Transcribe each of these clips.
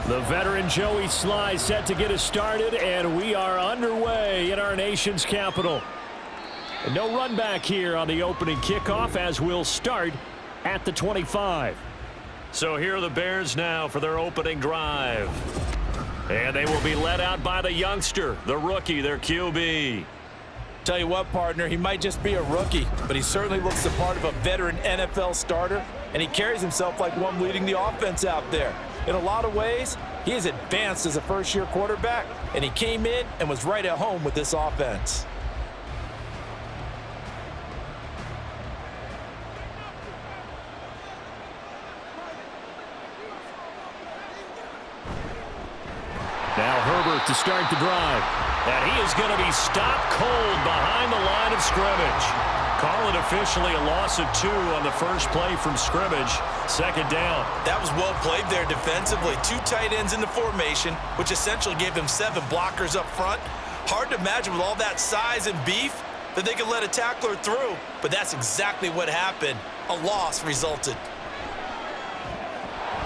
The veteran Joey Sly set to get us started, and we are underway in our nation's capital. And no run back here on the opening kickoff as we'll start at the 25. So here are the Bears now for their opening drive. And they will be led out by the youngster, the rookie, their QB. Tell you what, partner, he might just be a rookie, but he certainly looks the part of a veteran NFL starter, and he carries himself like one leading the offense out there. In a lot of ways, he is advanced as a first-year quarterback, and he came in and was right at home with this offense. Now Herbert to start the drive. And he is going to be stopped cold behind the line of scrimmage. Call it officially a loss of 2 on the first play from scrimmage. Second down. That was well played there defensively. 2 tight ends in the formation, which essentially gave them 7 blockers up front. Hard to imagine with all that size and beef that they could let a tackler through, but that's exactly what happened. A loss resulted.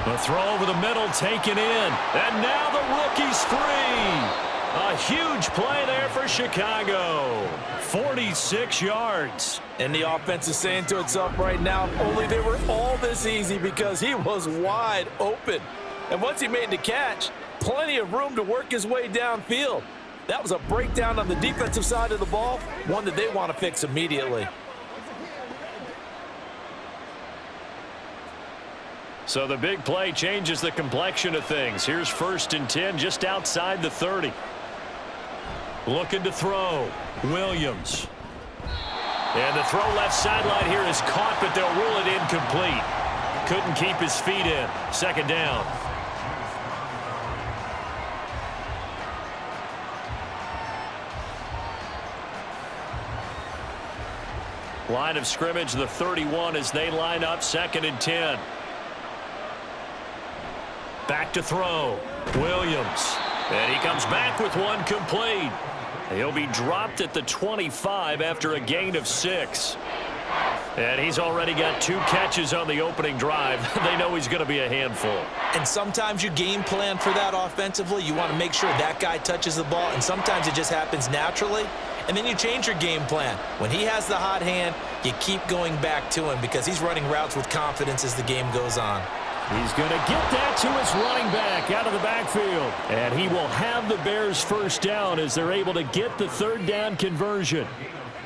The throw over the middle taken in. And now the rookie's free. A huge play there for Chicago. 46 yards. And the offense is saying to itself right now, if only they were all this easy, because he was wide open. And once he made the catch, plenty of room to work his way downfield. That was a breakdown on the defensive side of the ball, one that they want to fix immediately. So the big play changes the complexion of things. Here's 1st and 10 just outside the 30. Looking to throw. Williams. And the throw left sideline here is caught, but they'll rule it incomplete. Couldn't keep his feet in. Second down. Line of scrimmage, the 31 as they line up. 2nd and 10. Back to throw. Williams. And he comes back with one complete. He'll be dropped at the 25 after a gain of 6. And he's already got 2 catches on the opening drive. They know he's going to be a handful. And sometimes you game plan for that offensively. You want to make sure that guy touches the ball, and sometimes it just happens naturally. And then you change your game plan. When he has the hot hand, you keep going back to him because he's running routes with confidence as the game goes on. He's going to get that to his running back out of the backfield. And he will have the Bears first down as they're able to get the 3rd down conversion.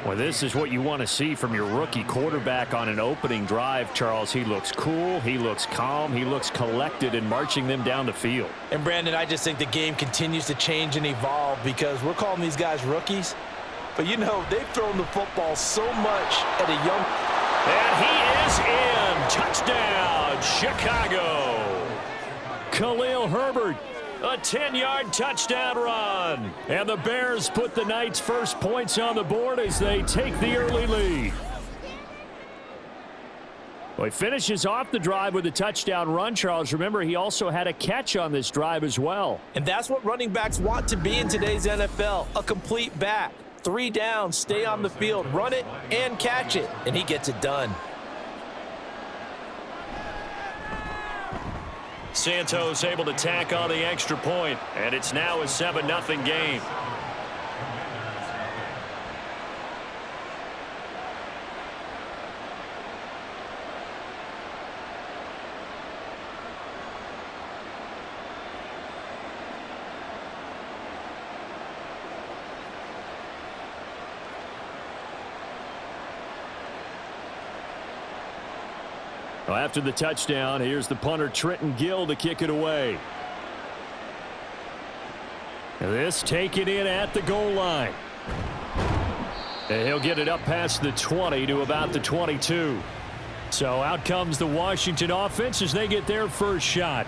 Well, this is what you want to see from your rookie quarterback on an opening drive, Charles. He looks cool, he looks calm, he looks collected in marching them down the field. And, Brandon, I just think the game continues to change and evolve because we're calling these guys rookies. But, you know, they've thrown the football so much at a young... And he is in. Touchdown, Chicago. Khalil Herbert, a 10-yard touchdown run. And the Bears put the night's first points on the board as they take the early lead. Well, he finishes off the drive with a touchdown run, Charles. Remember, he also had a catch on this drive as well. And that's what running backs want to be in today's NFL, a complete back. 3 downs, stay on the field, run it, and catch it. And he gets it done. Santos able to tack on the extra point, and it's now a 7-0 game. Well, after the touchdown, here's the punter Trenton Gill to kick it away. This taken in at the goal line. And he'll get it up past the 20 to about the 22. So out comes the Washington offense as they get their first shot.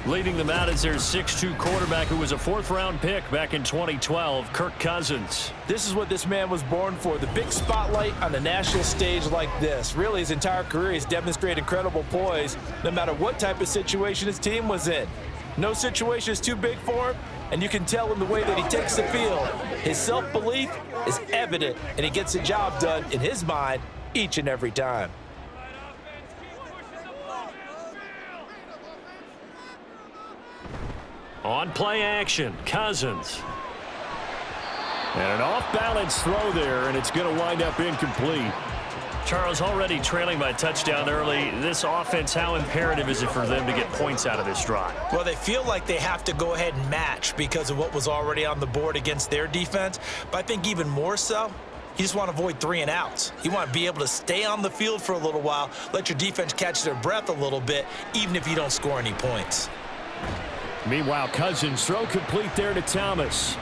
Leading them out is their 6'2 quarterback who was a 4th-round pick back in 2012, Kirk Cousins. This is what this man was born for, the big spotlight on a national stage like this. Really, his entire career, he's demonstrated incredible poise no matter what type of situation his team was in. No situation is too big for him, and you can tell in the way that he takes the field. His self-belief is evident, and he gets the job done in his mind each and every time. On play action, Cousins. And an off-balance throw there, and it's going to wind up incomplete. Charles, already trailing by a touchdown early. This offense, how imperative is it for them to get points out of this drive? Well, they feel like they have to go ahead and match because of what was already on the board against their defense. But I think even more so, you just want to avoid 3 and outs. You want to be able to stay on the field for a little while, let your defense catch their breath a little bit, even if you don't score any points. Meanwhile, Cousins throw complete there to Thomas.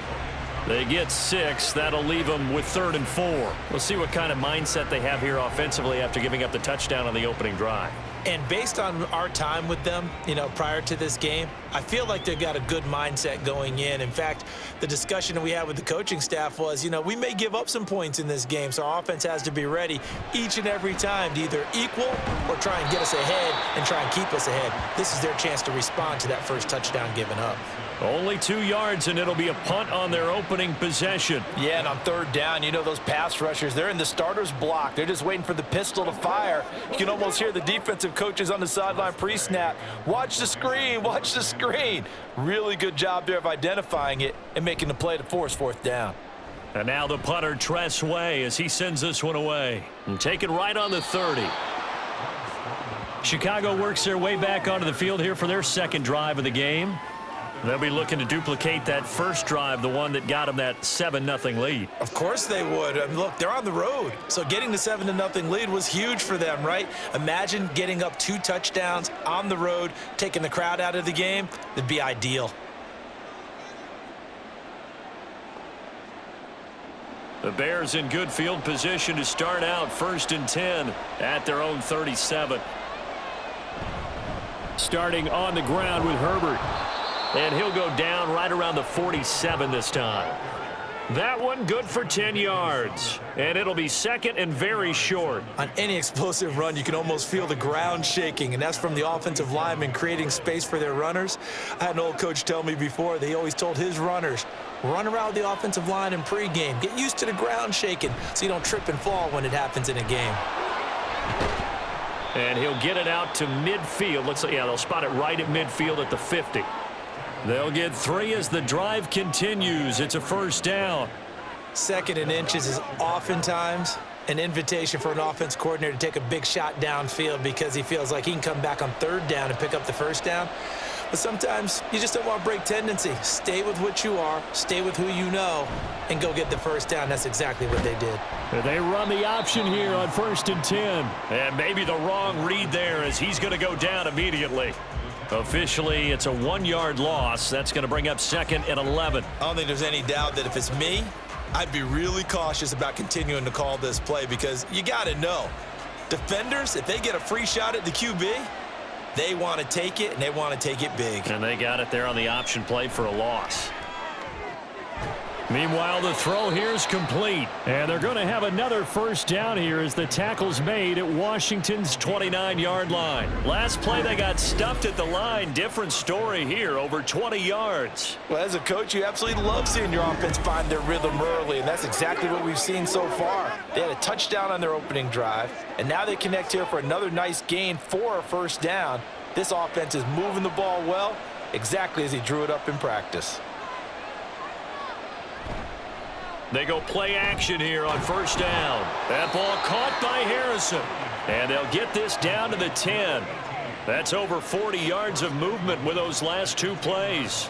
They get 6. That'll leave them with 3rd and 4. We'll see what kind of mindset they have here offensively after giving up the touchdown on the opening drive. And based on our time with them, prior to this game, I feel like they've got a good mindset going in. In fact, the discussion that we had with the coaching staff was, we may give up some points in this game, so our offense has to be ready each and every time to either equal or try and get us ahead and try and keep us ahead. This is their chance to respond to that first touchdown given up. Only 2 yards, and it'll be a punt on their opening possession. Yeah, and on 3rd down, those pass rushers, they're in the starter's block. They're just waiting for the pistol to fire. You can almost hear the defensive coaches on the sideline pre-snap. Watch the screen, watch the screen. Really good job there of identifying it and making the play to force 4th down. And now the punter, Tress Way, as he sends this one away. And taken right on the 30. Chicago works their way back onto the field here for their 2nd drive of the game. They'll be looking to duplicate that first drive, the one that got them that 7-0 lead. Of course they would. Look, they're on the road, so getting the 7-0 lead was huge for them, right? Imagine getting up 2 touchdowns on the road, taking the crowd out of the game. It'd be ideal. The Bears in good field position to start out 1st and 10 at their own 37. Starting on the ground with Herbert. And he'll go down right around the 47 this time. That one good for 10 yards. And it'll be 2nd and very short. On any explosive run, you can almost feel the ground shaking, and that's from the offensive linemen creating space for their runners. I had an old coach tell me before, they always told his runners, run around the offensive line in pregame. Get used to the ground shaking so you don't trip and fall when it happens in a game. And he'll get it out to midfield. Looks like, they'll spot it right at midfield at the 50. They'll get 3 as the drive continues. It's a 1st down. 2nd and inches is oftentimes an invitation for an offense coordinator to take a big shot downfield because he feels like he can come back on 3rd down and pick up the 1st down. But sometimes you just don't want to break tendency. Stay with what you are, stay with who you know, and go get the 1st down. That's exactly what they did. They run the option here on 1st and 10. And maybe the wrong read there as he's going to go down immediately. Officially, it's a 1-yard loss. That's going to bring up 2nd and 11. I don't think there's any doubt that if it's me, I'd be really cautious about continuing to call this play because you got to know, defenders, if they get a free shot at the QB, they want to take it, and they want to take it big. And they got it there on the option play for a loss. Meanwhile, the throw here is complete. And they're going to have another 1st down here as the tackle's made at Washington's 29-yard line. Last play, they got stuffed at the line. Different story here, over 20 yards. Well, as a coach, you absolutely love seeing your offense find their rhythm early, and that's exactly what we've seen so far. They had a touchdown on their opening drive, and now they connect here for another nice gain for a 1st down. This offense is moving the ball well, exactly as he drew it up in practice. They go play action here on 1st down. That ball caught by Harrison. And they'll get this down to the 10. That's over 40 yards of movement with those last 2 plays.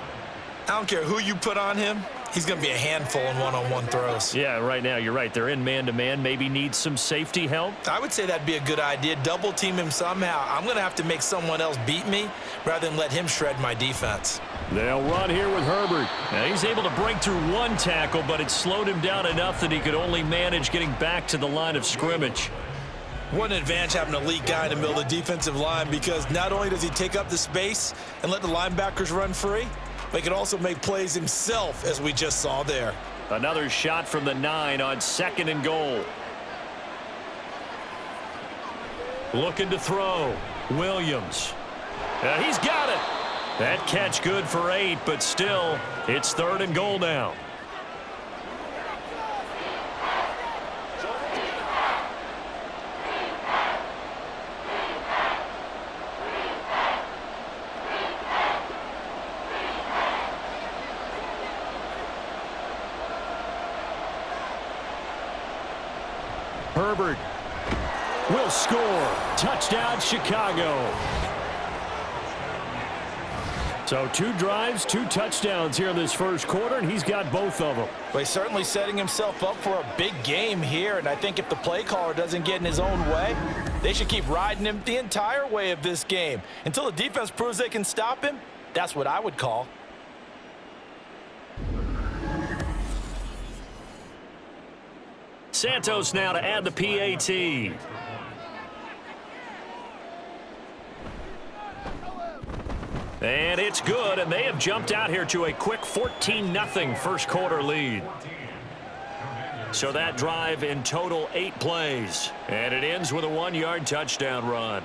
I don't care who you put on him. He's going to be a handful in one-on-one throws. Yeah, right now, you're right. They're in man-to-man. Maybe needs some safety help. I would say that'd be a good idea. Double team him somehow. I'm going to have to make someone else beat me rather than let him shred my defense. They'll run here with Herbert. Now, he's able to break through 1 tackle, but it slowed him down enough that he could only manage getting back to the line of scrimmage. What an advantage having an elite guy in the middle of the defensive line because not only does he take up the space and let the linebackers run free, but he can also make plays himself, as we just saw there. Another shot from the 9 on 2nd and goal. Looking to throw. Williams. He's got it. That catch good for 8, but still, it's 3rd and goal now. Herbert will score. Touchdown, Chicago. So 2 drives, 2 touchdowns here in this first quarter, and he's got both of them. Well, he's certainly setting himself up for a big game here, and I think if the play caller doesn't get in his own way, they should keep riding him the entire way of this game. Until the defense proves they can stop him, that's what I would call. Santos now to add the PAT. And it's good, and they have jumped out here to a quick 14-0 first quarter lead. So that drive in total 8 plays, and it ends with a 1-yard touchdown run.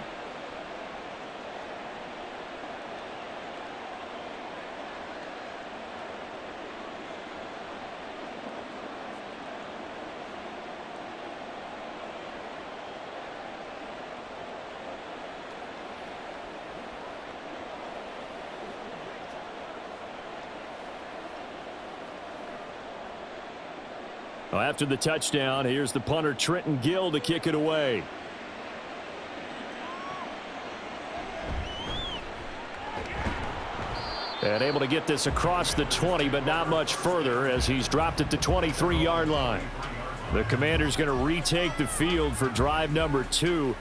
Well, after the touchdown, here's the punter Trenton Gill to kick it away. And able to get this across the 20, but not much further as he's dropped it to 23-yard line. The Commanders going to retake the field for drive number 2.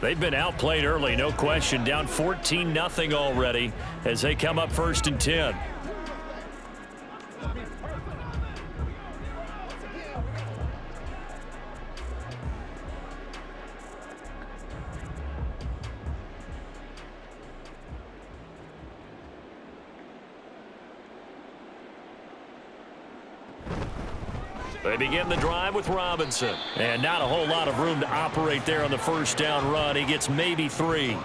They've been outplayed early, no question. Down 14-0 already as they come up 1st and 10. They begin the drive with Robinson. And not a whole lot of room to operate there on the first down run. He gets maybe 3.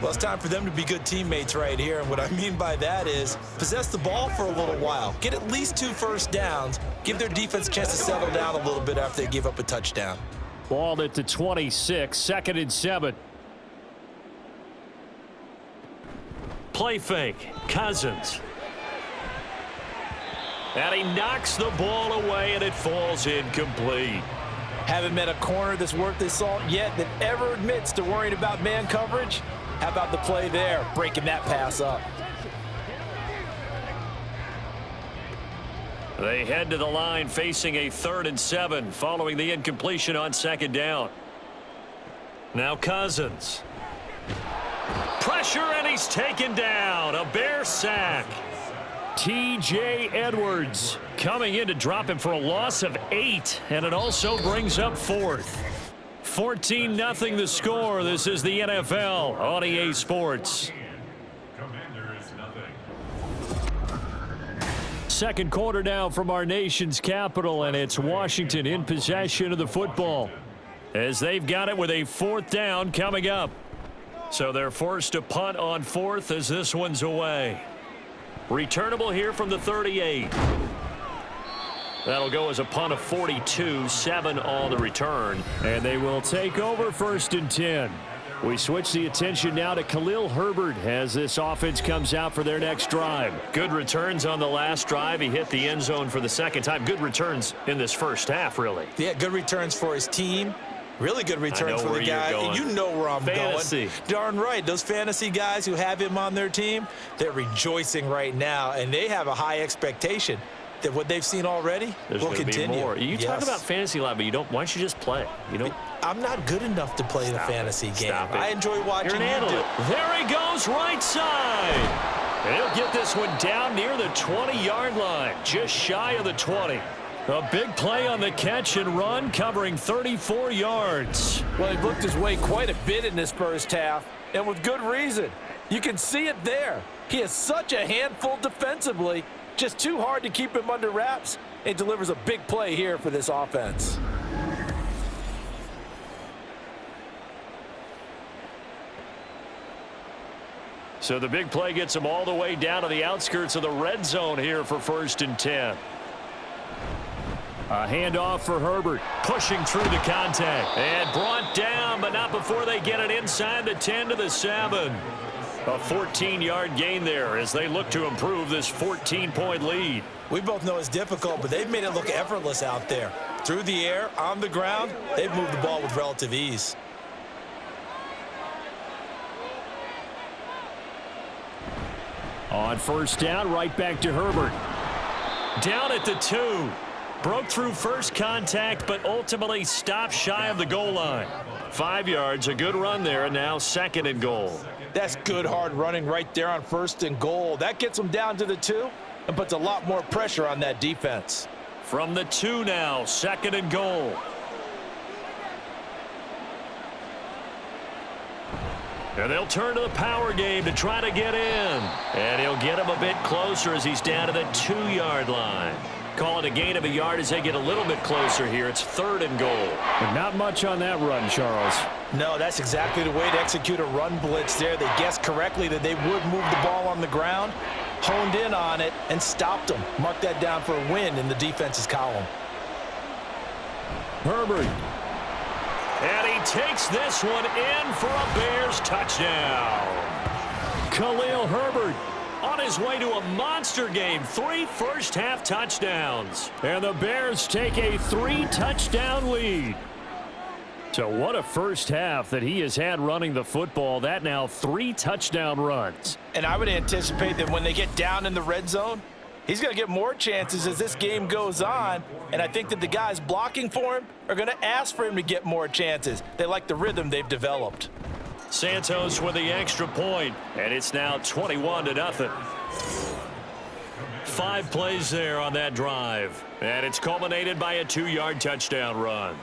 Well, it's time for them to be good teammates right here. And what I mean by that is possess the ball for a little while. Get at least 2 first downs. Give their defense a chance to settle down a little bit after they give up a touchdown. Ball at the 26, 2nd and 7. Play fake. Cousins. And he knocks the ball away, and it falls incomplete. Haven't met a corner that's worth his salt yet that ever admits to worrying about man coverage. How about the play there, breaking that pass up? They head to the line facing a 3rd and 7 following the incompletion on 2nd down. Now Cousins. Pressure, and he's taken down. A Bear sack. T.J. Edwards coming in to drop him for a loss of 8, and it also brings up 4th. 14-0 the score. This is the NFL on EA Sports. Second quarter now from our nation's capital, and it's Washington in possession of the football as they've got it with a 4th down coming up. So they're forced to punt on 4th as this one's away. Returnable here from the 38. That'll go as a punt of 42, 7 on the return. And they will take over 1st and 10. We switch the attention now to Khalil Herbert as this offense comes out for their next drive. Good returns on the last drive. He hit the end zone for the 2nd time. Good returns in this first half, really. Yeah, good returns for his team. Really good returns for the guy. You know where I'm going. Darn right. Those fantasy guys who have him on their team, they're rejoicing right now, and they have a high expectation that what they've seen already will continue. Be more. You talk about fantasy a lot, but you don't. Why don't you just play? You don't. I'm not good enough to play the fantasy game. I enjoy watching you do it. There he goes, right side. And he'll get this one down near the 20-yard line, just shy of the 20. A big play on the catch and run, covering 34 yards. Well, he looked his way quite a bit in this first half, and with good reason. You can see it there. He is such a handful defensively, just too hard to keep him under wraps, and delivers a big play here for this offense. So the big play gets him all the way down to the outskirts of the red zone here for 1st and 10. A handoff for Herbert, pushing through the contact. And brought down, but not before they get it inside the 10 to the 7. A 14-yard gain there as they look to improve this 14-point lead. We both know it's difficult, but they've made it look effortless out there. Through the air, on the ground, they've moved the ball with relative ease. On first down, right back to Herbert. Down at the 2. Broke through first contact, but ultimately stopped shy of the goal line. 5 yards, a good run there, and now 2nd and goal. That's good hard running right there on 1st and goal. That gets them down to the 2 and puts a lot more pressure on that defense. From the 2 now, 2nd and goal. And they'll turn to the power game to try to get in. And he'll get him a bit closer as he's down to the 2-yard line. Call it a gain of a yard as they get a little bit closer here. It's 3rd and goal. But not much on that run, Charles. No, that's exactly the way to execute a run blitz there. They guessed correctly that they would move the ball on the ground, honed in on it, and stopped them. Mark that down for a win in the defense's column. Herbert. And he takes this one in for a Bears touchdown. Khalil Herbert on his way to a monster game. 3 first-half touchdowns. And the Bears take a 3-touchdown lead. So what a first half that he has had running the football. That now 3 touchdown runs. And I would anticipate that when they get down in the red zone, he's going to get more chances as this game goes on. And I think that the guys blocking for him are going to ask for him to get more chances. They like the rhythm they've developed. Santos with the extra point, and it's now 21-0. 5 plays there on that drive, and it's culminated by a 2-yard touchdown run.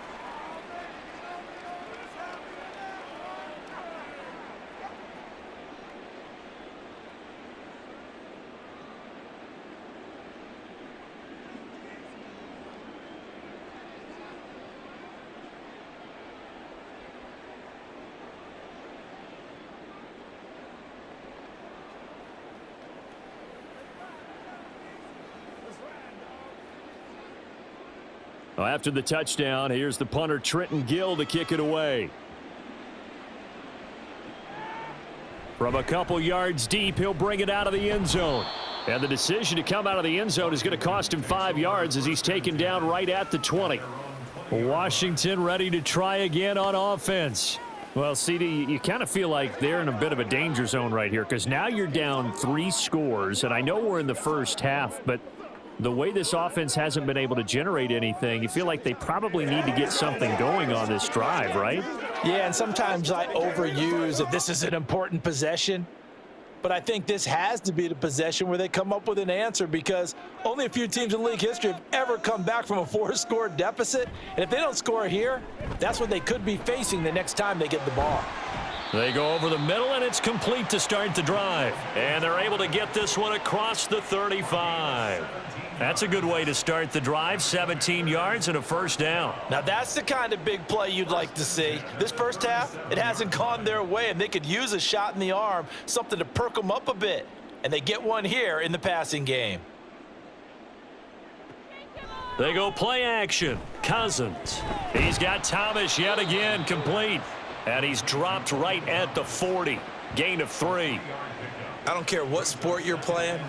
Well, after the touchdown, here's the punter Trenton Gill to kick it away. From a couple yards deep, he'll bring it out of the end zone. And the decision to come out of the end zone is going to cost him 5 yards as he's taken down right at the 20. Washington ready to try again on offense. Well, CD, you kind of feel like they're in a bit of a danger zone right here because now you're down 3 scores, and I know we're in the first half, but the way this offense hasn't been able to generate anything, you feel like they probably need to get something going on this drive, right? Yeah, and sometimes I overuse that this is an important possession. But I think this has to be the possession where they come up with an answer because only a few teams in league history have ever come back from a 4-score deficit. And if they don't score here, that's what they could be facing the next time they get the ball. They go over the middle, and it's complete to start the drive. And they're able to get this one across the 35. That's a good way to start the drive, 17 yards and a first down. Now that's the kind of big play you'd like to see. This first half, it hasn't gone their way, and they could use a shot in the arm, something to perk them up a bit. And they get one here in the passing game. They go play action. Cousins. He's got Thomas yet again complete. And he's dropped right at the 40. Gain of 3. I don't care what sport you're playing.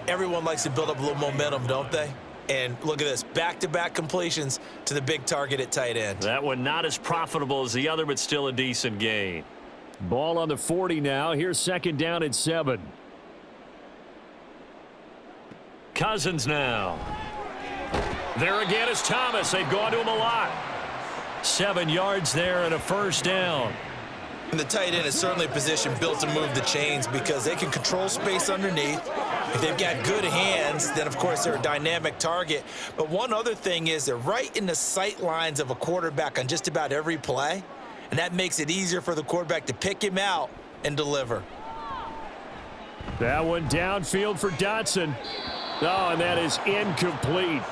Everyone likes to build up a little momentum, don't they? And look at this, back-to-back completions to the big target at tight end. That one not as profitable as the other, but still a decent gain. Ball on the 40 now. Here's second down and 7. Cousins now. There again is Thomas. They've gone to him a lot. 7 yards there and a first down. And the tight end is certainly a position built to move the chains because they can control space underneath. If they've got good hands, then, of course, they're a dynamic target. But one other thing is they're right in the sight lines of a quarterback on just about every play, and that makes it easier for the quarterback to pick him out and deliver. That one downfield for Dotson. Oh, and that is incomplete.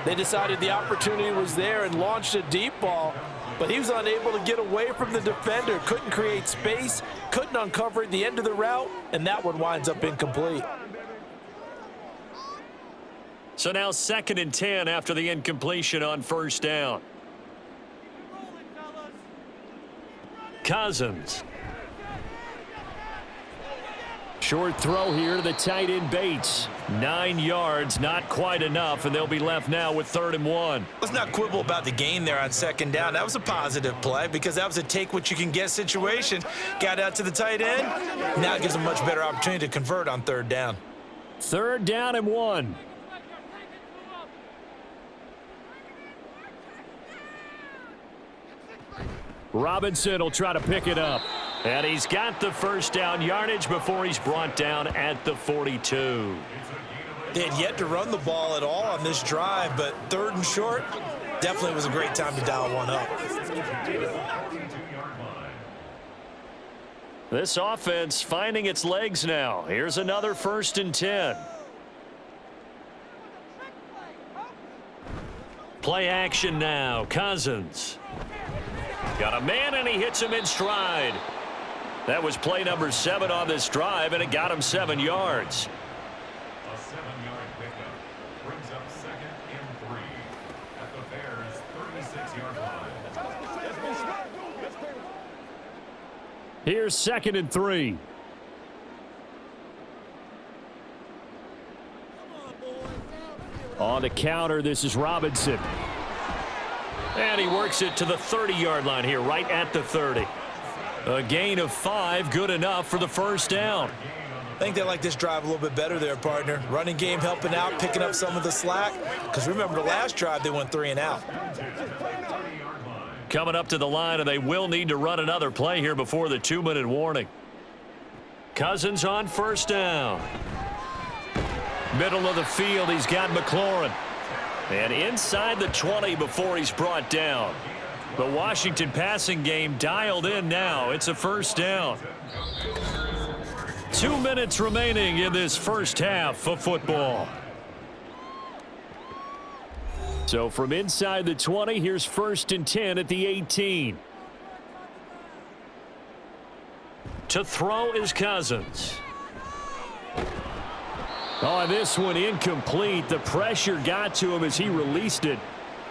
They decided the opportunity was there and launched a deep ball, but he was unable to get away from the defender, couldn't create space, couldn't uncover at the end of the route, and that one winds up incomplete. So now 2nd and 10 after the incompletion on first down. Cousins. Short throw here to the tight end Bates. 9 yards, not quite enough, and they'll be left now with 3rd and 1. Let's not quibble about the gain there on 2nd down. That was a positive play because that was a take-what-you-can-get situation. Got out to the tight end. Now it gives them a much better opportunity to convert on 3rd down. 3rd down and 1. Robinson will try to pick it up. And he's got the 1st down yardage before he's brought down at the 42. They had yet to run the ball at all on this drive, but 3rd and short definitely was a great time to dial one up. This offense finding its legs now. Here's another 1st and 10. Play action now. Cousins. Got a man, and he hits him in stride. That was play number 7 on this drive, and it got him 7 yards. A 7-yard pickup brings up 2nd and 3 at the Bears' 36-yard line. Here's 2nd and 3. On the counter, this is Robinson. And he works it to the 30-yard line here, right at the 30. A gain of 5, good enough for the 1st down. I think they like this drive a little bit better there, partner. Running game helping out, picking up some of the slack. Because remember, the last drive, they went 3 and out. Coming up to the line, and they will need to run another play here before the 2-minute warning. Cousins on 1st down. Middle of the field, he's got McLaurin. And inside the 20 before he's brought down. The Washington passing game dialed in now. It's a 1st down. 2 minutes remaining in this 1st half of football. So from inside the 20, here's 1st and 10 at the 18. To throw is Cousins. Oh, this one incomplete. The pressure got to him as he released it.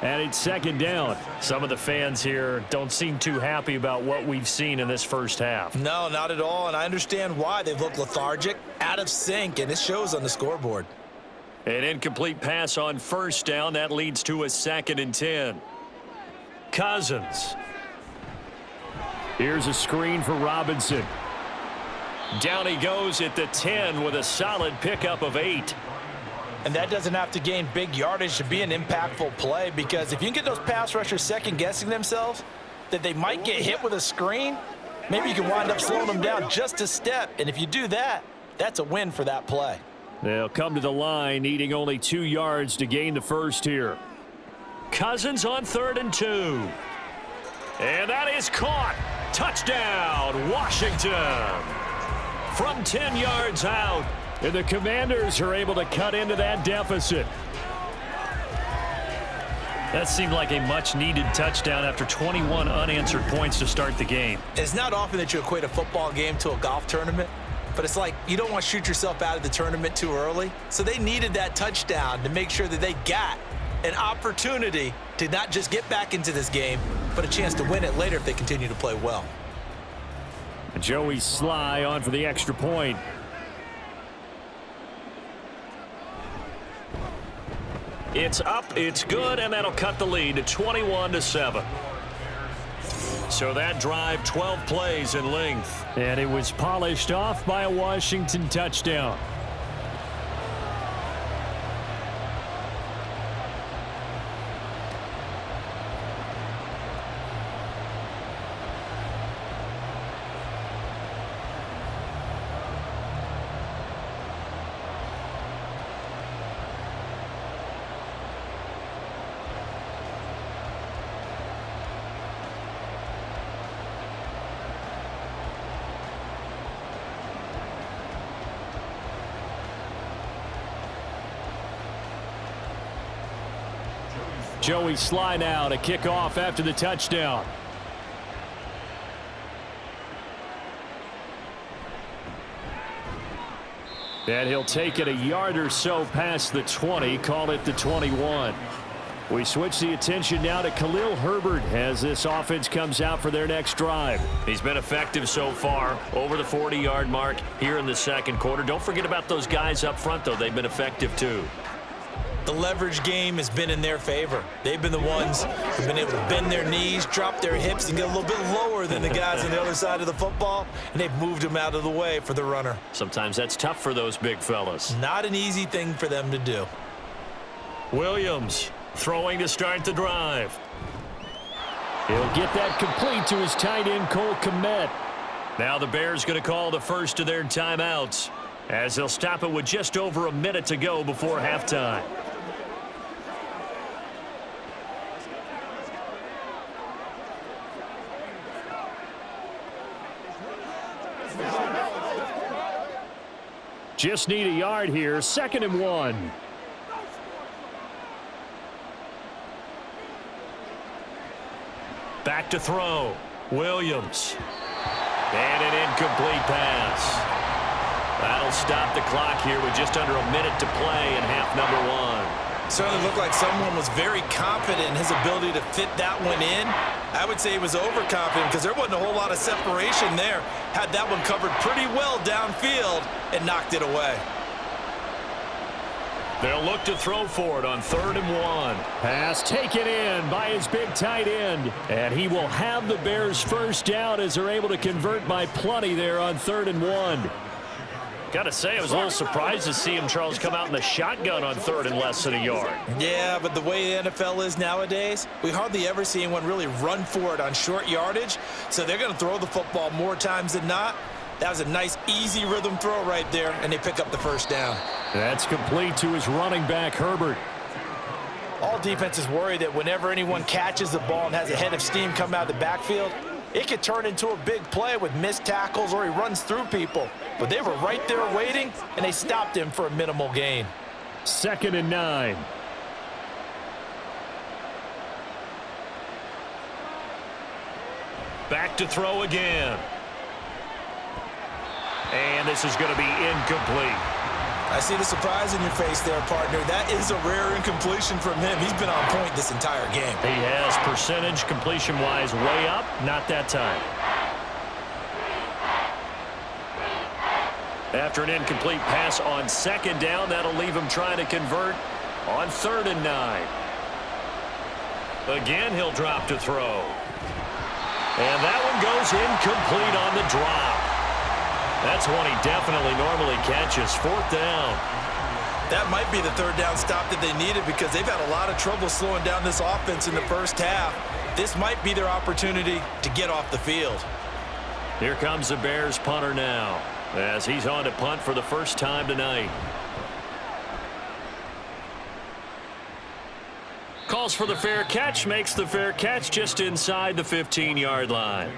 And it's 2nd down. Some of the fans here don't seem too happy about what we've seen in this 1st half. No, not at all. And I understand why. They've looked lethargic, out of sync, and it shows on the scoreboard. An incomplete pass on 1st down. That leads to a 2nd and 10. Cousins. Here's a screen for Robinson. Down he goes at the 10 with a solid pickup of 8. And that doesn't have to gain big yardage to be an impactful play, because if you can get those pass rushers second-guessing themselves that they might get hit with a screen, maybe you can wind up slowing them down just a step. And if you do that, that's a win for that play. They'll come to the line, needing only 2 yards to gain the 1st here. Cousins on 3rd and 2. And that is caught. Touchdown, Washington. From 10 yards out. And the Commanders are able to cut into that deficit. That seemed like a much-needed touchdown after 21 unanswered points to start the game. It's not often that you equate a football game to a golf tournament, but it's like you don't want to shoot yourself out of the tournament too early. So they needed that touchdown to make sure that they got an opportunity to not just get back into this game, but a chance to win it later if they continue to play well. Joey Sly on for the extra point. It's up, it's good, and that'll cut the lead to 21-7. So that drive, 12 plays in length. And it was polished off by a Washington touchdown. Joey Sly now to kick off after the touchdown. And he'll take it a yard or so past the 20, call it the 21. We switch the attention now to Khalil Herbert as this offense comes out for their next drive. He's been effective so far, over the 40-yard mark here in the second quarter. Don't forget about those guys up front, though. They've been effective, too. The leverage game has been in their favor. They've been the ones who've been able to bend their knees, drop their hips, and get a little bit lower than the guys on the other side of the football, and they've moved them out of the way for the runner. Sometimes that's tough for those big fellas. Not an easy thing for them to do. Williams throwing to start the drive. He'll get that complete to his tight end, Cole Kmet. Now the Bears going to call the first of their timeouts as they'll stop it with just over a minute to go before halftime. Just need a yard here, 2nd and 1. Back to throw. Williams. And an incomplete pass. That'll stop the clock here with just under a minute to play in half number 1. Certainly looked like someone was very confident in his ability to fit that one in. I would say he was overconfident because there wasn't a whole lot of separation there. Had that one covered pretty well downfield and knocked it away. They'll look to throw for it on 3rd and 1. Pass taken in by his big tight end. And he will have the Bears first down as they're able to convert by plenty there on 3rd and 1. Got to say, I was a little surprised to see him, Charles, come out in the shotgun on 3rd and less than a yard. Yeah, but the way the NFL is nowadays, we hardly ever see anyone really run for it on short yardage. So they're going to throw the football more times than not. That was a nice, easy rhythm throw right there, and they pick up the first down. That's complete to his running back, Herbert. All defenses worry that whenever anyone catches the ball and has a head of steam come out of the backfield, it could turn into a big play with missed tackles or he runs through people. But they were right there waiting, and they stopped him for a minimal gain. 2nd and 9. Back to throw again. And this is going to be incomplete. I see the surprise in your face there, partner. That is a rare incompletion from him. He's been on point this entire game. He has percentage completion-wise way up. Not that time. After an incomplete pass on 2nd down, that'll leave him trying to convert on 3rd and 9. Again, he'll drop to throw. And that one goes incomplete on the drop. That's one he definitely normally catches. 4th down. That might be the 3rd down stop that they needed because they've had a lot of trouble slowing down this offense in the first half. This might be their opportunity to get off the field. Here comes the Bears punter now as he's on to punt for the first time tonight. Calls for the fair catch, makes the fair catch just inside the 15-yard line.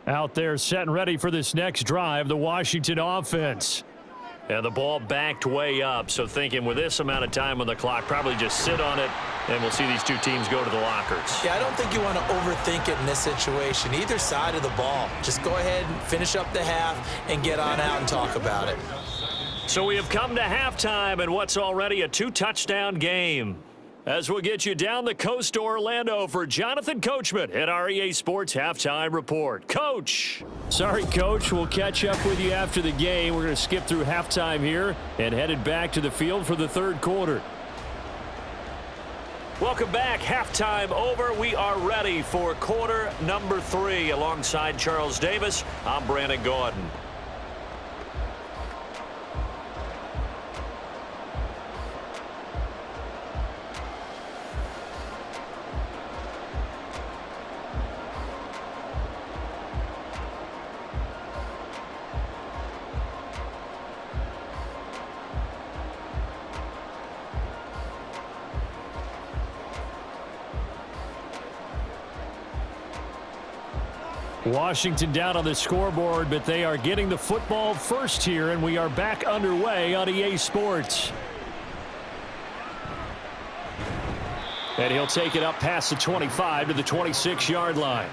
Out there set and ready for this next drive, the Washington offense. And the ball backed way up, so thinking with this amount of time on the clock, probably just sit on it, and we'll see these two teams go to the lockers. Yeah, I don't think you want to overthink it in this situation. Either side of the ball. Just go ahead and finish up the half and get on out and talk about it. So we have come to halftime in what's already a 2-touchdown game. As we'll get you down the coast to Orlando for Jonathan Coachman at our EA Sports Halftime Report. Coach! Sorry, Coach. We'll catch up with you after the game. We're going to skip through halftime here and headed back to the field for the 3rd quarter. Welcome back. Halftime over. We are ready for quarter number 3. Alongside Charles Davis, I'm Brandon Gordon. Washington down on the scoreboard, but they are getting the football first here, and we are back underway on EA Sports. And he'll take it up past the 25 to the 26-yard line.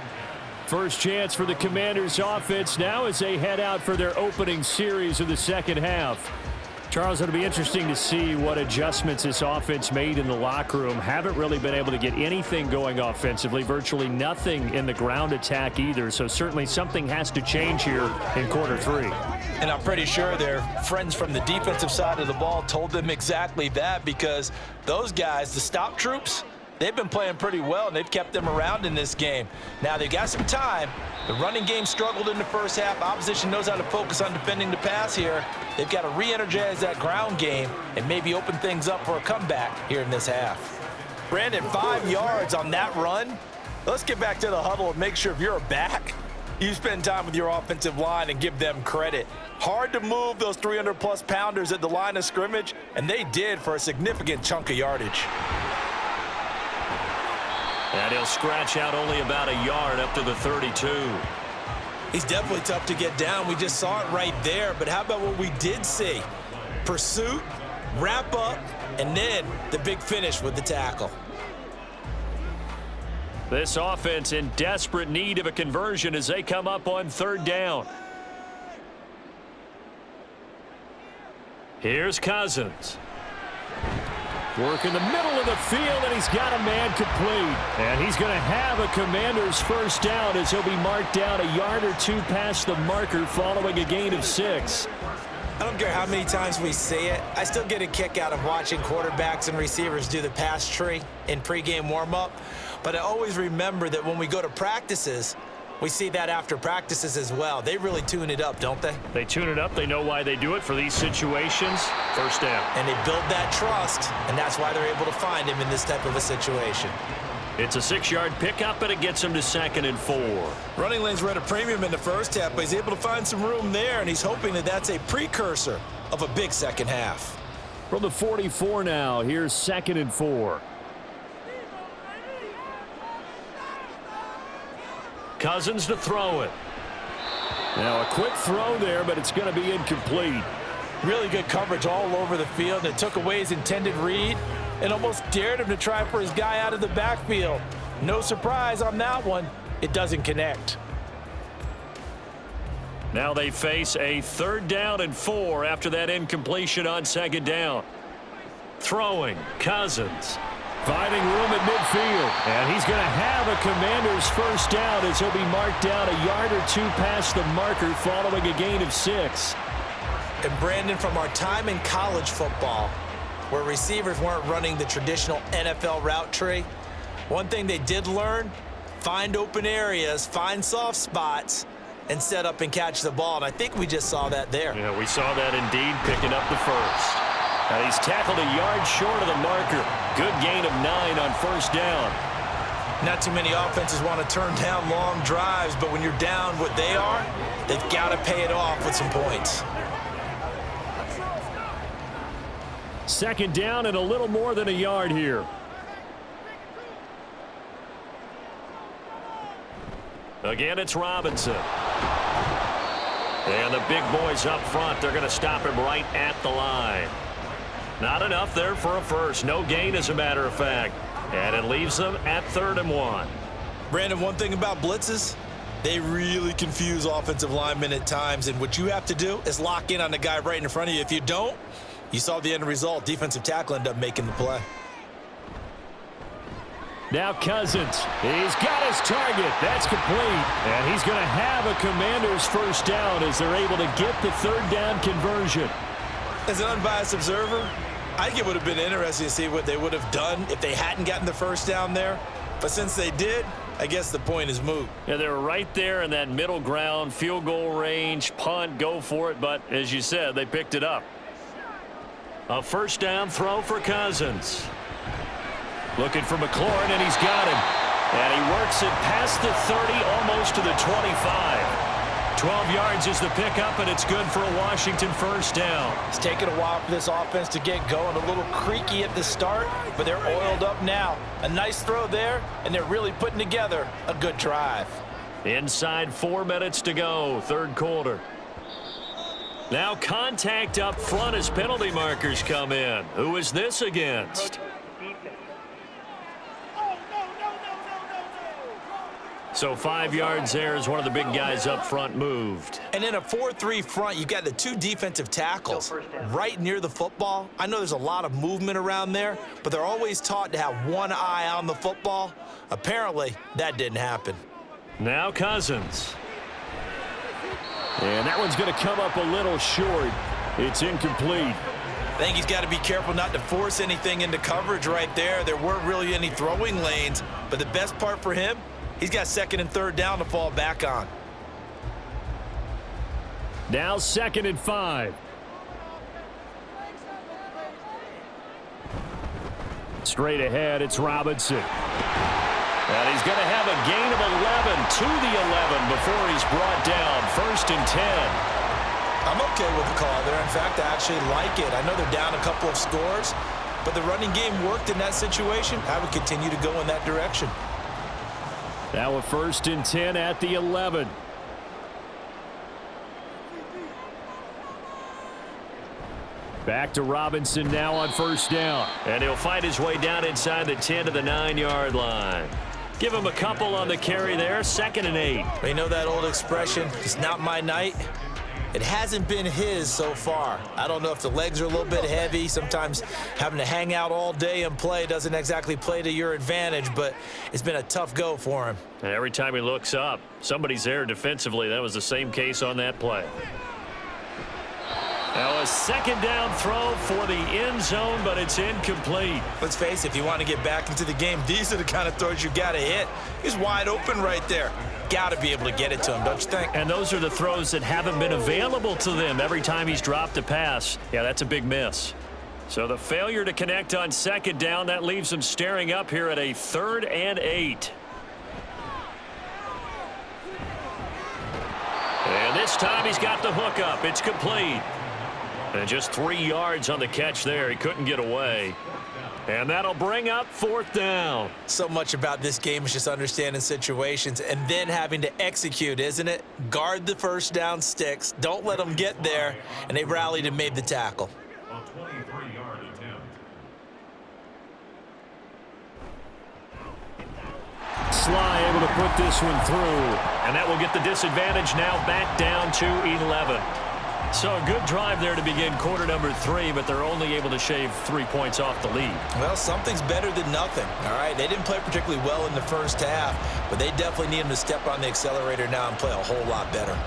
First chance for the Commanders' offense now as they head out for their opening series of the second half. Charles, it'll be interesting to see what adjustments this offense made in the locker room. Haven't really been able to get anything going offensively, virtually nothing in the ground attack either. So certainly something has to change here in quarter three. And I'm pretty sure their friends from the defensive side of the ball told them exactly that, because those guys, the stop troops, they've been playing pretty well, and they've kept them around in this game. Now, they've got some time. The running game struggled in the first half. Opposition knows how to focus on defending the pass here. They've got to re-energize that ground game and maybe open things up for a comeback here in this half. Brandon, 5 yards on that run. Let's get back to the huddle and make sure if you're a back, you spend time with your offensive line and give them credit. Hard to move those 300-plus pounders at the line of scrimmage, and they did for a significant chunk of yardage. And he'll scratch out only about a yard up to the 32. He's definitely tough to get down. We just saw it right there. But how about what we did see? Pursuit, wrap up, and then the big finish with the tackle. This offense in desperate need of a conversion as they come up on third down. Here's Cousins. Work in the middle of the field, and he's got a man complete. And he's going to have a Commander's first down as he'll be marked down a yard or two past the marker following a gain of 6. I don't care how many times we see it. I still get a kick out of watching quarterbacks and receivers do the pass tree in pregame warm-up. But I always remember that when we go to practices, we see that after practices as well. They really tune it up, don't they? They tune it up. They know why they do it for these situations. First down. And they build that trust, and that's why they're able to find him in this type of a situation. It's a 6-yard pickup, and it gets him to 2nd and 4. Running lanes were at a premium in the first half, but he's able to find some room there, and he's hoping that that's a precursor of a big second half. From the 44 now, here's 2nd and 4. Cousins to throw it. Now a quick throw there, but it's going to be incomplete. Really good coverage all over the field. It took away his intended read and almost dared him to try for his guy out of the backfield. No surprise on that one. It doesn't connect. Now they face a 3rd down and 4 after that incompletion on 2nd down. Throwing, Cousins. Finding room at midfield. And he's going to have a Commander's first down as he'll be marked down a yard or two past the marker following a gain of 6. And Brandon, from our time in college football, where receivers weren't running the traditional NFL route tree, one thing they did learn, find open areas, find soft spots, and set up and catch the ball. And I think we just saw that there. Yeah, we saw that indeed, picking up the first. And he's tackled a yard short of the marker. Good gain of 9 on 1st down. Not too many offenses want to turn down long drives, but when you're down what they are, they've got to pay it off with some points. 2nd down and a little more than a yard here. Again, it's Robinson. And the big boys up front, they're going to stop him right at the line. Not enough there for a first. No gain, as a matter of fact. And it leaves them at 3rd and 1. Brandon, one thing about blitzes, they really confuse offensive linemen at times. And what you have to do is lock in on the guy right in front of you. If you don't, you saw the end result. Defensive tackle ended up making the play. Now Cousins. He's got his target. That's complete. And he's going to have a Commander's first down as they're able to get the 3rd down conversion. As an unbiased observer, I think it would have been interesting to see what they would have done if they hadn't gotten the first down there. But since they did, I guess the point is moot. Yeah, they were right there in that middle ground, field goal range, punt, go for it. But as you said, they picked it up. A 1st down throw for Cousins. Looking for McLaurin, and he's got him. And he works it past the 30, almost to the 25. 12 yards is the pickup, and it's good for a Washington first down. It's taken a while for this offense to get going. A little creaky at the start, but they're oiled up now. A nice throw there, and they're really putting together a good drive. Inside 4 minutes to go, 3rd quarter. Now contact up front as penalty markers come in. Who is this against? So 5 yards there as one of the big guys up front moved. And in a 4-3 front, you got the 2 defensive tackles right near the football. I know there's a lot of movement around there, but they're always taught to have one eye on the football. Apparently, that didn't happen. Now Cousins. And that one's going to come up a little short. It's incomplete. I think he's got to be careful not to force anything into coverage right there. There weren't really any throwing lanes, but the best part for him, he's got 2nd and 3rd down to fall back on. Now 2nd and 5. Straight ahead, it's Robinson. And he's going to have a gain of 11 to the 11 before he's brought down. 1st and 10. I'm okay with the call there. In fact, I actually like it. I know they're down a couple of scores, but the running game worked in that situation. I would continue to go in that direction. Now a 1st and 10 at the 11. Back to Robinson now on 1st down. And he'll fight his way down inside the 10 to the 9-yard line. Give him a couple on the carry there. 2nd and 8. You know that old expression, it's not my night? It hasn't been his so far. I don't know if the legs are a little bit heavy. Sometimes having to hang out all day and play doesn't exactly play to your advantage, but it's been a tough go for him. And every time he looks up, somebody's there defensively. That was the same case on that play. Now a 2nd down throw for the end zone, but it's incomplete. Let's face it, if you want to get back into the game, these are the kind of throws you got to hit. He's wide open right there. Got to be able to get it to him, don't you think? And those are the throws that haven't been available to them every time he's dropped a pass. Yeah, that's a big miss. So the failure to connect on 2nd down, that leaves him staring up here at a 3rd and 8. And this time he's got the hook up. It's complete. And just 3 yards on the catch there. He couldn't get away. And that'll bring up 4th down. So much about this game is just understanding situations and then having to execute, isn't it? Guard the 1st down sticks. Don't let them get there. And they rallied and made the tackle. A 23-yard attempt. Sly able to put this one through. And that will get the disadvantage now back down to 11. So a good drive there to begin quarter number 3, but they're only able to shave 3 points off the lead. Well, something's better than nothing, all right? They didn't play particularly well in the 1st half, but they definitely need him to step on the accelerator now and play a whole lot better.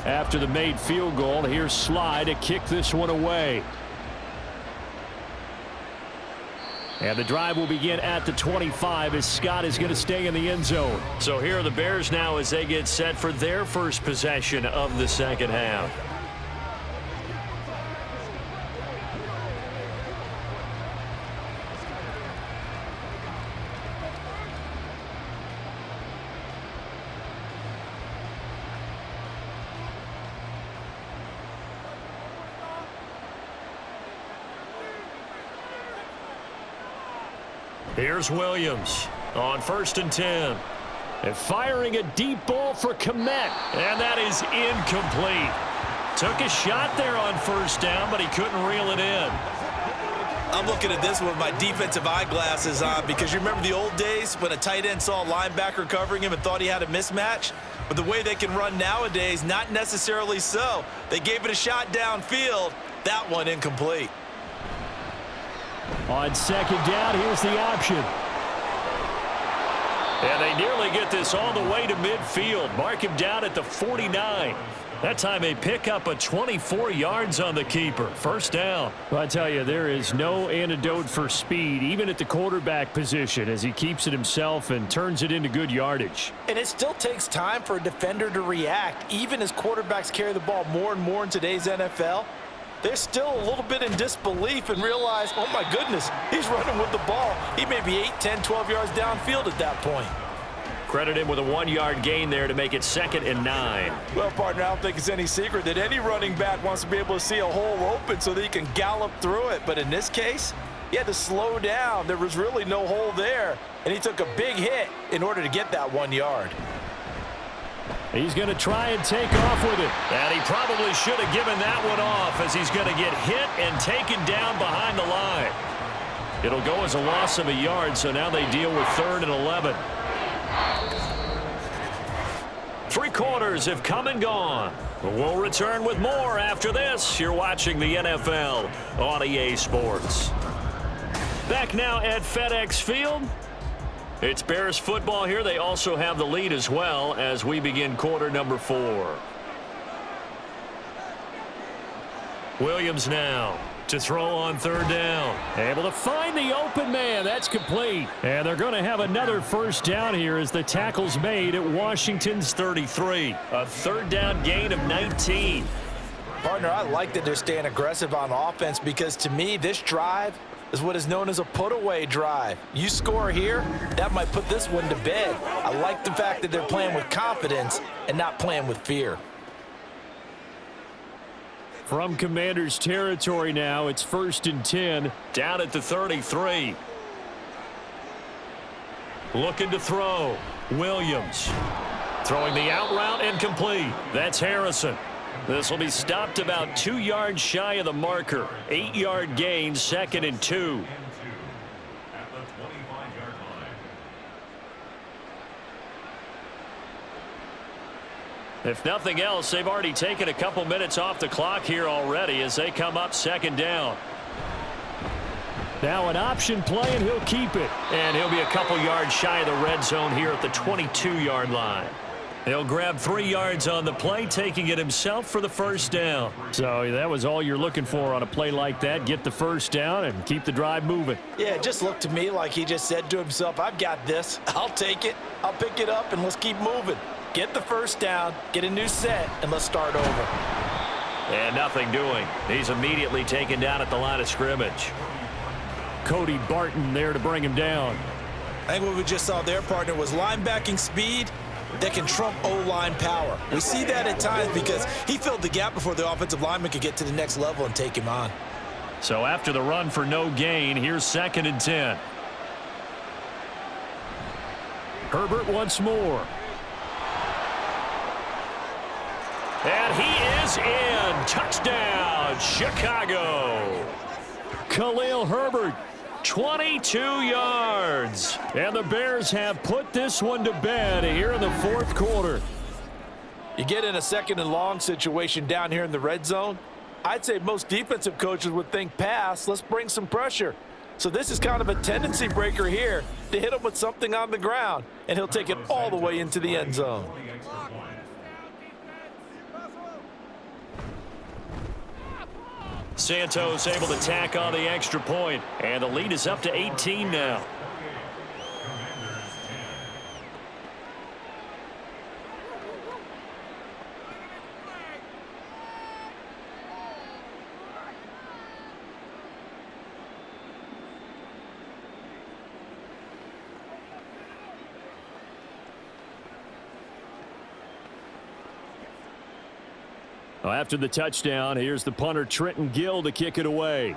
After the made field goal, here's Sly to kick this one away. And the drive will begin at the 25 as Scott is going to stay in the end zone. So here are the Bears now as they get set for their first possession of the 2nd half. Here's Williams on 1st and 10. And firing a deep ball for Kmet. And that is incomplete. Took a shot there on 1st down, but he couldn't reel it in. I'm looking at this with my defensive eyeglasses on because you remember the old days when a tight end saw a linebacker covering him and thought he had a mismatch? But the way they can run nowadays, not necessarily so. They gave it a shot downfield. That one incomplete. On 2nd down, here's the option. And they nearly get this all the way to midfield. Mark him down at the 49. That time they pick up a 24 yards on the keeper. 1st down. Well, I tell you, there is no antidote for speed, even at the quarterback position, as he keeps it himself and turns it into good yardage. And it still takes time for a defender to react. Even as quarterbacks carry the ball more and more in today's NFL, they're still a little bit in disbelief and realize, oh my goodness, he's running with the ball. He may be 8, 10, 12 yards downfield at that point. Credit him with a 1-yard gain there to make it 2nd and 9. Well, partner, I don't think it's any secret that any running back wants to be able to see a hole open so that he can gallop through it. But in this case, he had to slow down. There was really no hole there, and he took a big hit in order to get that 1 yard. He's going to try and take off with it. And he probably should have given that one off as he's going to get hit and taken down behind the line. It'll go as a loss of a yard, so now they deal with 3rd and 11. 3 quarters have come and gone. We'll return with more after this. You're watching the NFL on EA Sports. Back now at FedEx Field. It's Bears football here. They also have the lead as well as we begin quarter number 4. Williams now to throw on 3rd down. Able to find the open man. That's complete. And they're going to have another 1st down here as the tackle's made at Washington's 33. A 3rd down gain of 19. Partner, I like that they're staying aggressive on offense because to me, this drive is what is known as a put-away drive. You score here, that might put this one to bed. I like the fact that they're playing with confidence and not playing with fear. From Commander's territory now, it's 1st and 10, down at the 33. Looking to throw. Williams throwing the out route and complete. That's Harrison. This will be stopped about 2 yards shy of the marker. 8-yard gain, 2nd and 2. At the 25-yard line. If nothing else, they've already taken a couple minutes off the clock here already as they come up 2nd down. Now an option play, and he'll keep it. And he'll be a couple yards shy of the red zone here at the 22-yard line. He'll grab 3 yards on the play, taking it himself for the 1st down. So that was all you're looking for on a play like that. Get the 1st down and keep the drive moving. Yeah, it just looked to me like he just said to himself, I've got this. I'll take it. I'll pick it up, and let's keep moving. Get the 1st down, get a new set, and let's start over. And nothing doing. He's immediately taken down at the line of scrimmage. Cody Barton there to bring him down. I think what we just saw there, partner, was linebacking speed that can trump O-line power. We see that at times because he filled the gap before the offensive lineman could get to the next level and take him on. So after the run for no gain, here's 2nd and 10. Herbert once more. And he is in. Touchdown, Chicago. Khalil Herbert, 22 yards. And the Bears have put this one to bed here in the 4th quarter. You get in a 2nd and long situation down here in the red zone, I'd say most defensive coaches would think pass, let's bring some pressure. So this is kind of a tendency breaker here to hit him with something on the ground, and he'll take it all the way into the end zone. Santos able to tack on the extra point, and the lead is up to 18 now. Well, after the touchdown, here's the punter Trenton Gill to kick it away.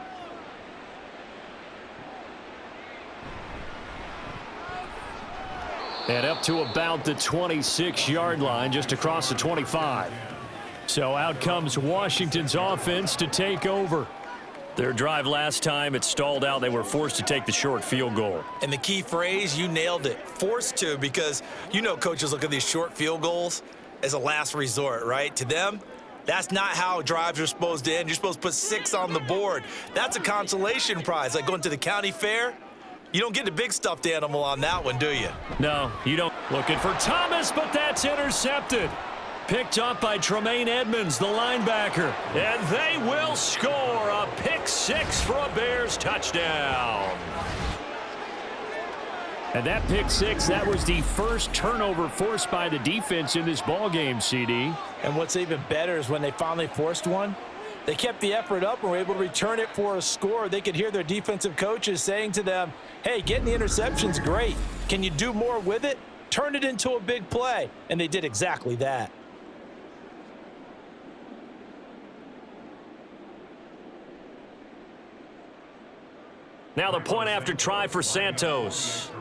And up to about the 26-yard line, just across the 25. So out comes Washington's offense to take over. Their drive last time, it stalled out. They were forced to take the short field goal. And the key phrase, you nailed it, forced to, because you know coaches look at these short field goals as a last resort, right? To them, that's not how drives are supposed to end. You're supposed to put 6 on the board. That's a consolation prize, like going to the county fair. You don't get the big stuffed animal on that one, do you? No, you don't. Looking for Thomas, but that's intercepted. Picked up by Tremaine Edmonds, the linebacker. And they will score a pick 6 for a Bears touchdown. And that pick 6, that was the first turnover forced by the defense in this ballgame, CD. And what's even better is when they finally forced one, they kept the effort up and were able to return it for a score. They could hear their defensive coaches saying to them, hey, getting the interception's great. Can you do more with it? turn it into a big play, and they did exactly that. Now the point after try for Santos.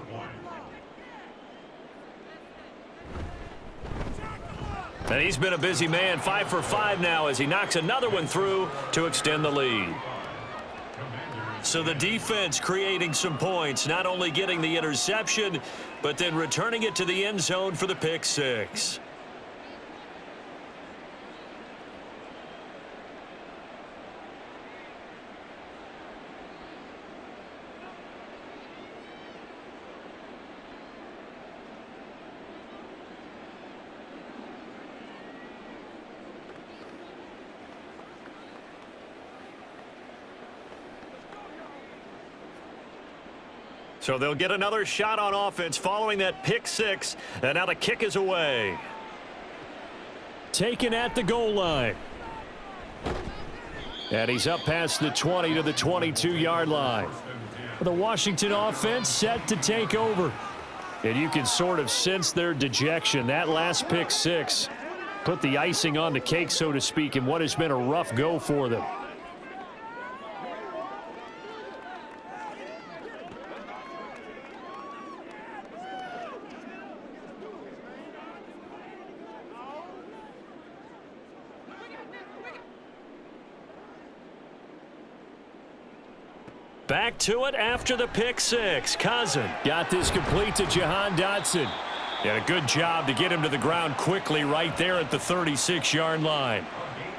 And he's been a busy man, 5 for 5 now as he knocks another one through to extend the lead. So the defense creating some points, not only getting the interception, but then returning it to the end zone for the pick six. So they'll get another shot on offense following that pick six, and now the kick is away. Taken at the goal line. And he's up past the 20 to the 22-yard line. The Washington offense set to take over. And you can sort of sense their dejection. That last pick six put the icing on the cake, so to speak, in what has been a rough go for them. Back to it after the pick six. Cousin got this complete to Jahan Dotson. And a good job to get him to the ground quickly right there at the 36-yard line.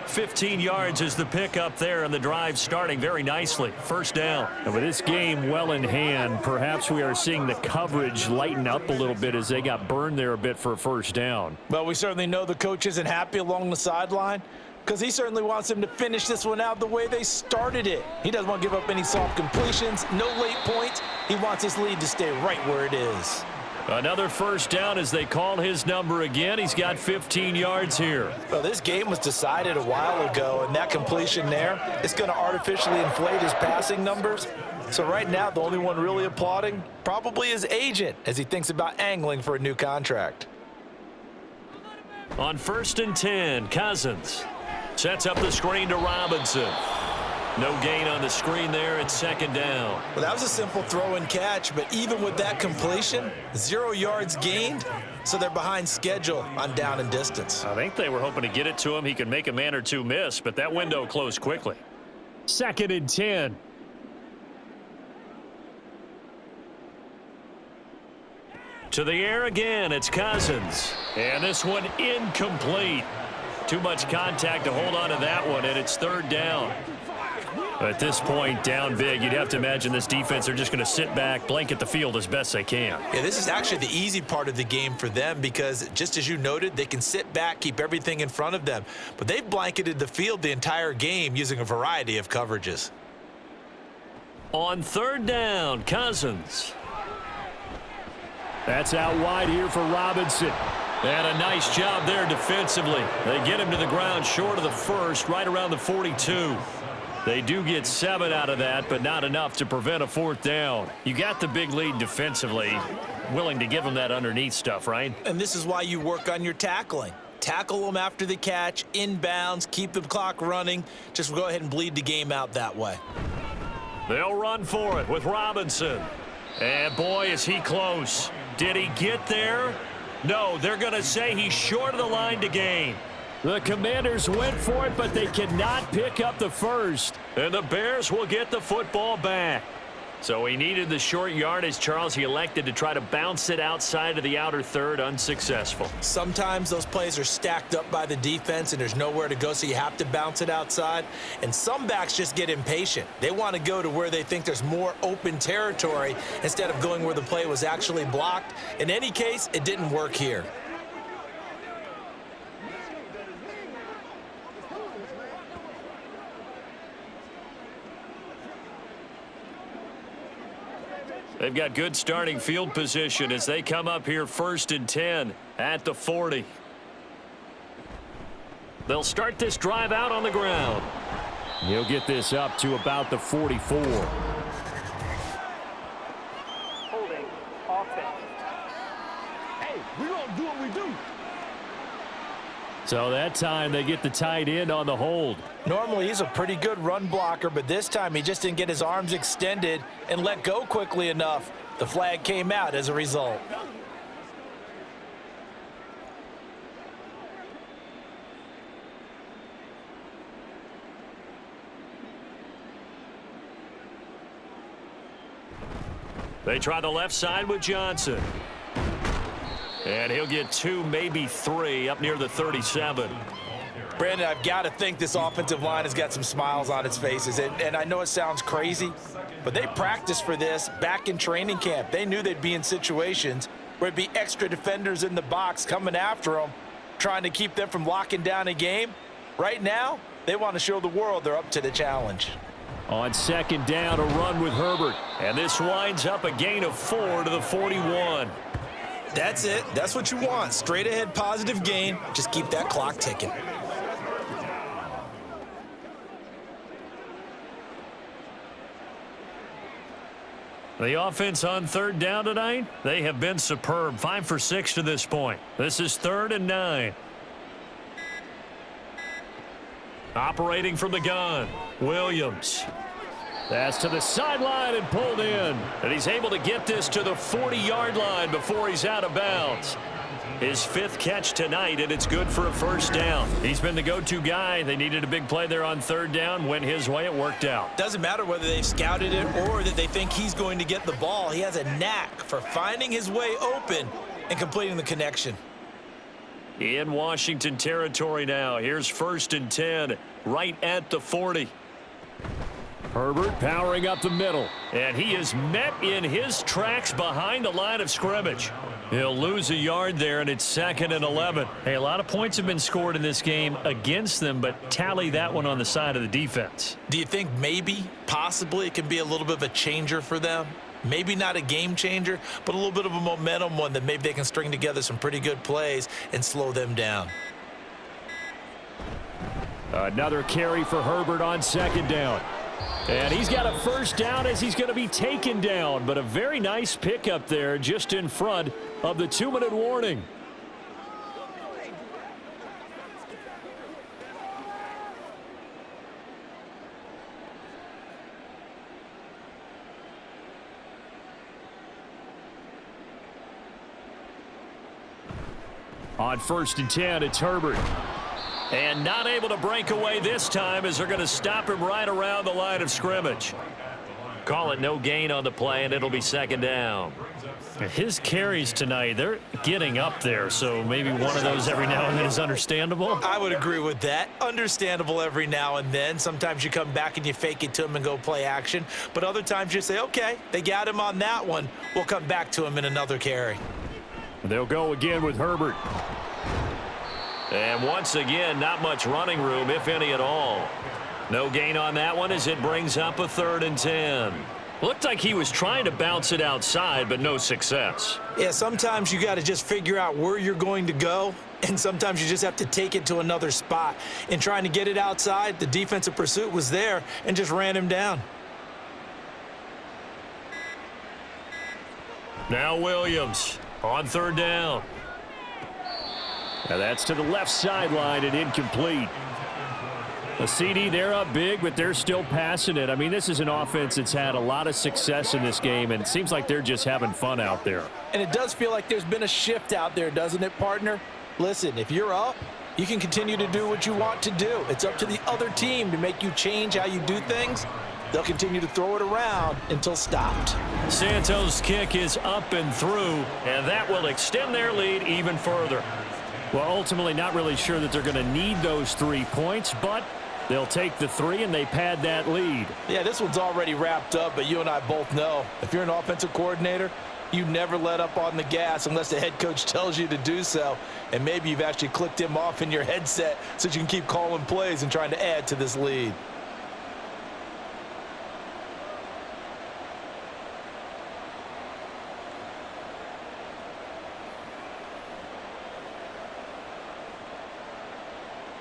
15 yards is the pickup there, and the drive starting very nicely. First down. And with this game well in hand, perhaps we are seeing the coverage lighten up a little bit as they got burned there a bit for a first down. Well, we certainly know the coach isn't happy along the sideline, because he certainly wants them to finish this one out the way they started it. He doesn't want to give up any soft completions, no late points. He wants his lead to stay right where it is. Another first down as they call his number again. He's got 15 yards here. Well, this game was decided a while ago, and that completion there is going to artificially inflate his passing numbers. So right now, the only one really applauding probably his agent as he thinks about angling for a new contract. On 1st and 10, Cousins sets up the screen to Robinson. No gain on the screen there. It's second down. Well, that was a simple throw and catch, but even with that completion, 0 yards gained, so they're behind schedule on down and distance. I think they were hoping to get it to him. He could make a man or two miss, but that window closed quickly. 2nd and 10. To the air again, it's Cousins. And this one incomplete. Too much contact to hold on to that one, and it's third down. At this point, down big, you'd have to imagine this defense are just going to sit back, blanket the field as best they can. Yeah, this is actually the easy part of the game for them because, just as you noted, they can sit back, keep everything in front of them. But they've blanketed the field the entire game using a variety of coverages. On third down, Cousins. That's out wide here for Robinson. And a nice job there defensively. They get him to the ground short of the first, right around the 42. They do get 7 out of that, but not enough to prevent a fourth down. You got the big lead defensively, willing to give them that underneath stuff, right? And this is why you work on your tackling. Tackle them after the catch, inbounds, keep the clock running. Just go ahead and bleed the game out that way. They'll run for it with Robinson. And boy, is he close. Did he get there? No, they're going to say he's short of the line to gain. The Commanders went for it, but they cannot pick up the first. And the Bears will get the football back. So he needed the short yardage, Charles. He elected to try to bounce it outside of the outer third, unsuccessful. Sometimes those plays are stacked up by the defense and there's nowhere to go, so you have to bounce it outside. And some backs just get impatient. They want to go to where they think there's more open territory instead of going where the play was actually blocked. In any case, it didn't work here. They've got good starting field position as they come up here 1st and 10 at the 40. They'll start this drive out on the ground. He'll get this up to about the 44. Holding offense. Hey. So that time they get the tight end on the hold. Normally he's a pretty good run blocker, but this time he just didn't get his arms extended and let go quickly enough. The flag came out as a result. They try the left side with Johnson. And he'll get 2, maybe 3 up near the 37. Brandon, I've got to think this offensive line has got some smiles on its faces. And I know it sounds crazy, but they practiced for this back in training camp. They knew they'd be in situations where it'd be extra defenders in the box coming after them, trying to keep them from locking down a game. Right now, they want to show the world they're up to the challenge. On second down, a run with Herbert. And this winds up a gain of 4 to the 41. That's it. That's what you want. Straight ahead positive gain. Just keep that clock ticking. The offense on third down tonight, they have been superb. 5 for 6 to this point. This is 3rd and 9. Operating from the gun, Williams. That's to the sideline and pulled in. And he's able to get this to the 40-yard line before he's out of bounds. His 5th catch tonight, and it's good for a first down. He's been the go-to guy. They needed a big play there on third down. Went his way. It worked out. Doesn't matter whether they've scouted it or that they think he's going to get the ball. He has a knack for finding his way open and completing the connection. In Washington territory now. Here's 1st and 10, right at the 40. Herbert powering up the middle. And he is met in his tracks behind the line of scrimmage. He'll lose a yard there, and it's 2nd and 11. Hey, a lot of points have been scored in this game against them, but tally that one on the side of the defense. Do you think maybe, possibly, it can be a little bit of a changer for them? Maybe not a game changer, but a little bit of a momentum one that maybe they can string together some pretty good plays and slow them down. Another carry for Herbert on second down. And he's got a first down as he's going to be taken down. But a very nice pickup there just in front of the 2-minute warning. On 1st and 10, it's Herbert. And not able to break away this time as they're going to stop him right around the line of scrimmage. Call it no gain on the play, and it'll be 2nd down. His carries tonight, they're getting up there, so maybe one of those every now and then is understandable. I would agree with that. Understandable every now and then. Sometimes you come back and you fake it to him and go play action. But other times you say, okay, they got him on that one. We'll come back to him in another carry. They'll go again with Herbert. And once again, not much running room, if any at all. No gain on that one as it brings up a 3rd and 10. Looked like he was trying to bounce it outside, but no success. Yeah, sometimes you got to just figure out where you're going to go, and sometimes you just have to take it to another spot. In trying to get it outside, the defensive pursuit was there and just ran him down. Now Williams on 3rd down. Now that's to the left sideline and incomplete. A CD, they're up big, but they're still passing it. I mean, this is an offense that's had a lot of success in this game, and it seems like they're just having fun out there. And it does feel like there's been a shift out there, doesn't it, partner? Listen, if you're up, you can continue to do what you want to do. It's up to the other team to make you change how you do things. They'll continue to throw it around until stopped. Santos' kick is up and through, and that will extend their lead even further. Well, ultimately, not really sure that they're going to need those 3 points, but they'll take the 3 and they pad that lead. Yeah, this one's already wrapped up, but you and I both know if you're an offensive coordinator, you never let up on the gas unless the head coach tells you to do so. And maybe you've actually clicked him off in your headset so you can keep calling plays and trying to add to this lead.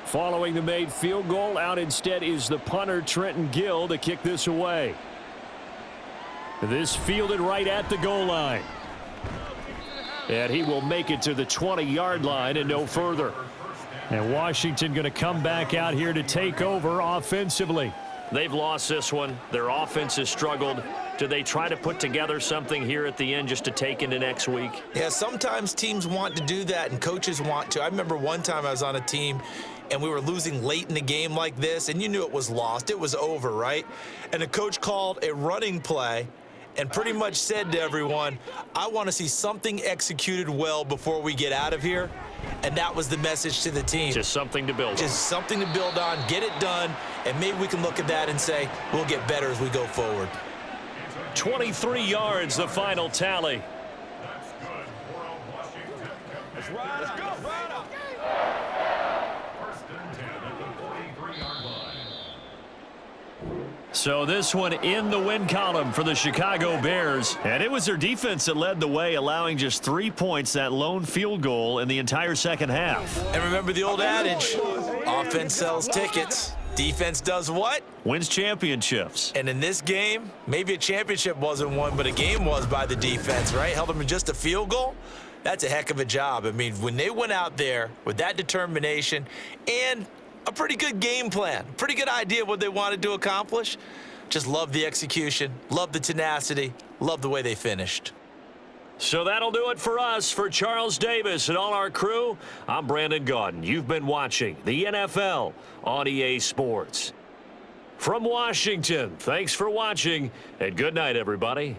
Following the made field goal, out instead is the punter, Trenton Gill, to kick this away. This fielded right at the goal line. And he will make it to the 20-yard line and no further. And Washington going to come back out here to take over offensively. They've lost this one. Their offense has struggled. Do they try to put together something here at the end just to take into next week? Yeah, sometimes teams want to do that and coaches want to. I remember one time I was on a team and we were losing late in the game like this, and you knew it was lost. It was over, right? And the coach called a running play and pretty much said to everyone, I want to see something executed well before we get out of here. And that was the message to the team. Just something to build on. Just something to build on, get it done, and maybe we can look at that and say, we'll get better as we go forward. 23 yards, the final tally. That's good for a Washington. Let's go, Rhino. First and 10 at the 43-yard line. So this one in the win column for the Chicago Bears. And it was their defense that led the way, allowing just 3 points, that lone field goal in the entire second half. And remember the old adage, offense sells tickets. Defense does what? Wins championships. And in this game, maybe a championship wasn't won, but a game was by the defense, right? Held them to just a field goal. That's a heck of a job. I mean, when they went out there with that determination and a pretty good game plan, pretty good idea what they wanted to accomplish, just love the execution, love the tenacity, love the way they finished. So that'll do it for us. For Charles Davis and all our crew, I'm Brandon Gaudin. You've been watching the NFL on EA Sports. From Washington, thanks for watching, and good night, everybody.